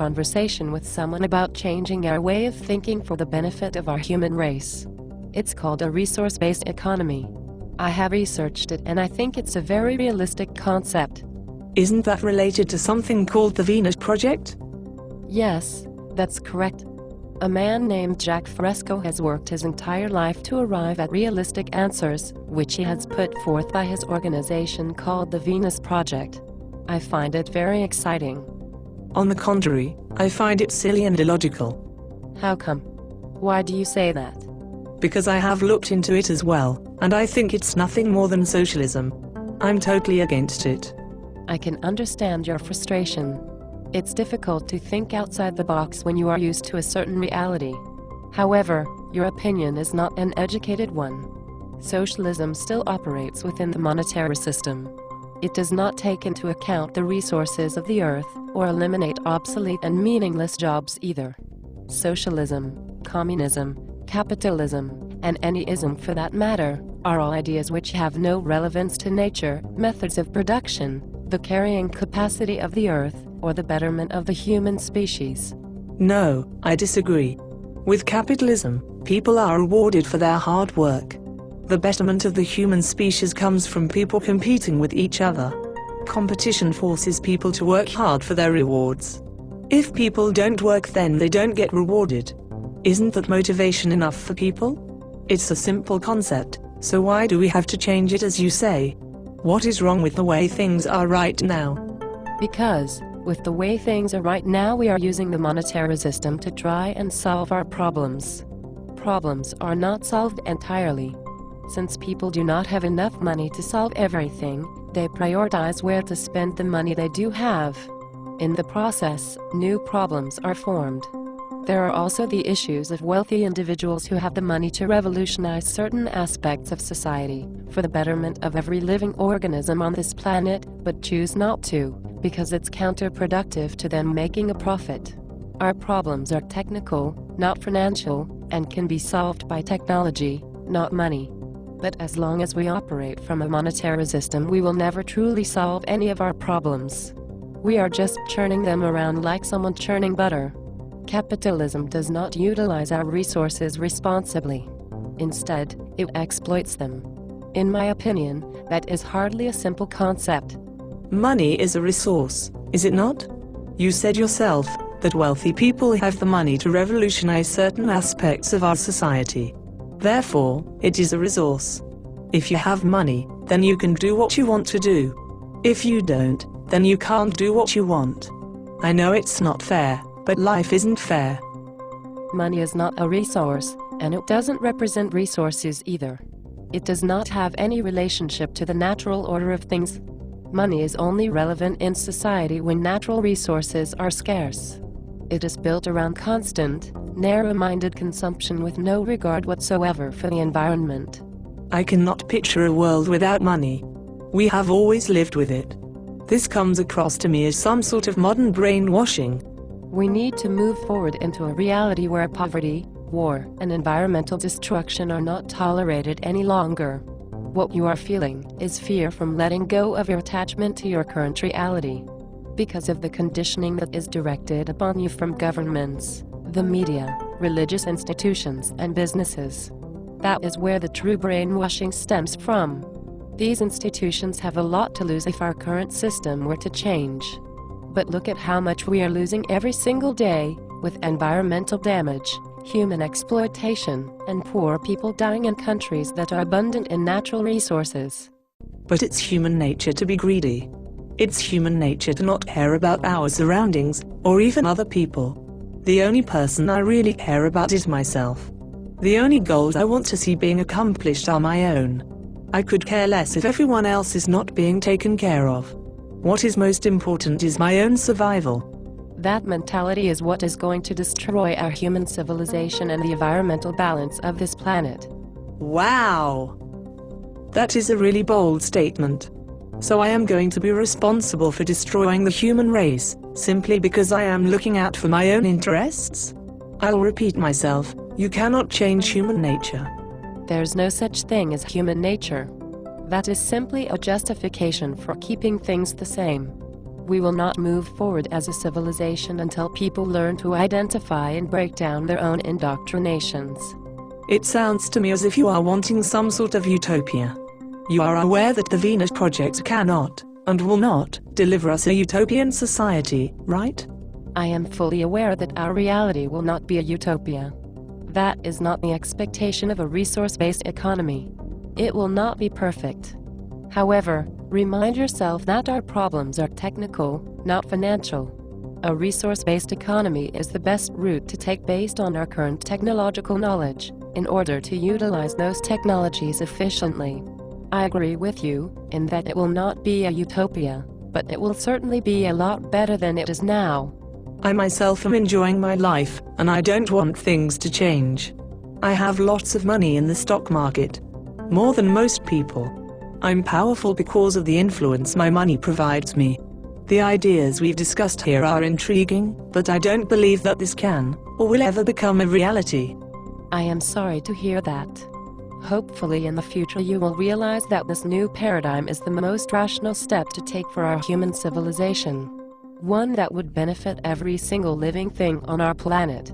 conversation with someone about changing our way of thinking for the benefit of our human race. It's called a resource-based economy. I have researched it and I think it's a very realistic concept. Isn't that related to something called the Venus Project? Yes, that's correct. A man named Jack Fresco has worked his entire life to arrive at realistic answers, which he has put forth by his organization called the Venus Project. I find it very exciting. On the contrary, I find it silly and illogical. How come? Why do you say that? Because I have looked into it as well, and I think it's nothing more than socialism. I'm totally against it. I can understand your frustration. It's difficult to think outside the box when you are used to a certain reality. However, your opinion is not an educated one. Socialism still operates within the monetary system. It does not take into account the resources of the earth, or eliminate obsolete and meaningless jobs either. Socialism, communism, capitalism, and any ism for that matter, are all ideas which have no relevance to nature, methods of production, the carrying capacity of the earth, or the betterment of the human species. No, I disagree. With capitalism, people are rewarded for their hard work. The betterment of the human species comes from people competing with each other. Competition forces people to work hard for their rewards. If people don't work, then they don't get rewarded. Isn't that motivation enough for people? It's a simple concept, so why do we have to change it as you say? What is wrong with the way things are right now? Because, with the way things are right now, we are using the monetary system to try and solve our problems. Problems are not solved entirely. Since people do not have enough money to solve everything, they prioritize where to spend the money they do have. In the process, new problems are formed. There are also the issues of wealthy individuals who have the money to revolutionize certain aspects of society for the betterment of every living organism on this planet, but choose not to, because it's counterproductive to them making a profit. Our problems are technical, not financial, and can be solved by technology, not money. But as long as we operate from a monetary system, we will never truly solve any of our problems. We are just churning them around like someone churning butter. Capitalism does not utilize our resources responsibly. Instead, it exploits them. In my opinion, that is hardly a simple concept. Money is a resource, is it not? You said yourself that wealthy people have the money to revolutionize certain aspects of our society. Therefore, it is a resource. If you have money, then you can do what you want to do. If you don't, then you can't do what you want. I know it's not fair, but life isn't fair. Money is not a resource, and it doesn't represent resources either. It does not have any relationship to the natural order of things. Money is only relevant in society when natural resources are scarce. It is built around constant, narrow-minded consumption with no regard whatsoever for the environment. I cannot picture a world without money. We have always lived with it. This comes across to me as some sort of modern brainwashing. We need to move forward into a reality where poverty, war, and environmental destruction are not tolerated any longer. What you are feeling is fear from letting go of your attachment to your current reality. Because of the conditioning that is directed upon you from governments, the media, religious institutions, and businesses. That is where the true brainwashing stems from. These institutions have a lot to lose if our current system were to change. But look at how much we are losing every single day, with environmental damage, human exploitation, and poor people dying in countries that are abundant in natural resources. But it's human nature to be greedy. It's human nature to not care about our surroundings, or even other people. The only person I really care about is myself. The only goals I want to see being accomplished are my own. I could care less if everyone else is not being taken care of. What is most important is my own survival. That mentality is what is going to destroy our human civilization and the environmental balance of this planet. Wow! That is a really bold statement. So I am going to be responsible for destroying the human race, simply because I am looking out for my own interests? I'll repeat myself, you cannot change human nature. There's no such thing as human nature. That is simply a justification for keeping things the same. We will not move forward as a civilization until people learn to identify and break down their own indoctrinations. It sounds to me as if you are wanting some sort of utopia. You are aware that the Venus Project cannot, and will not, deliver us a utopian society, right? I am fully aware that our reality will not be a utopia. That is not the expectation of a resource-based economy. It will not be perfect. However, remind yourself that our problems are technical, not financial. A resource-based economy is the best route to take based on our current technological knowledge, in order to utilize those technologies efficiently. I agree with you, in that it will not be a utopia, but it will certainly be a lot better than it is now. I myself am enjoying my life, and I don't want things to change. I have lots of money in the stock market. More than most people. I'm powerful because of the influence my money provides me. The ideas we've discussed here are intriguing, but I don't believe that this can, or will ever become a reality. I am sorry to hear that. Hopefully in the future you will realize that this new paradigm is the most rational step to take for our human civilization. One that would benefit every single living thing on our planet.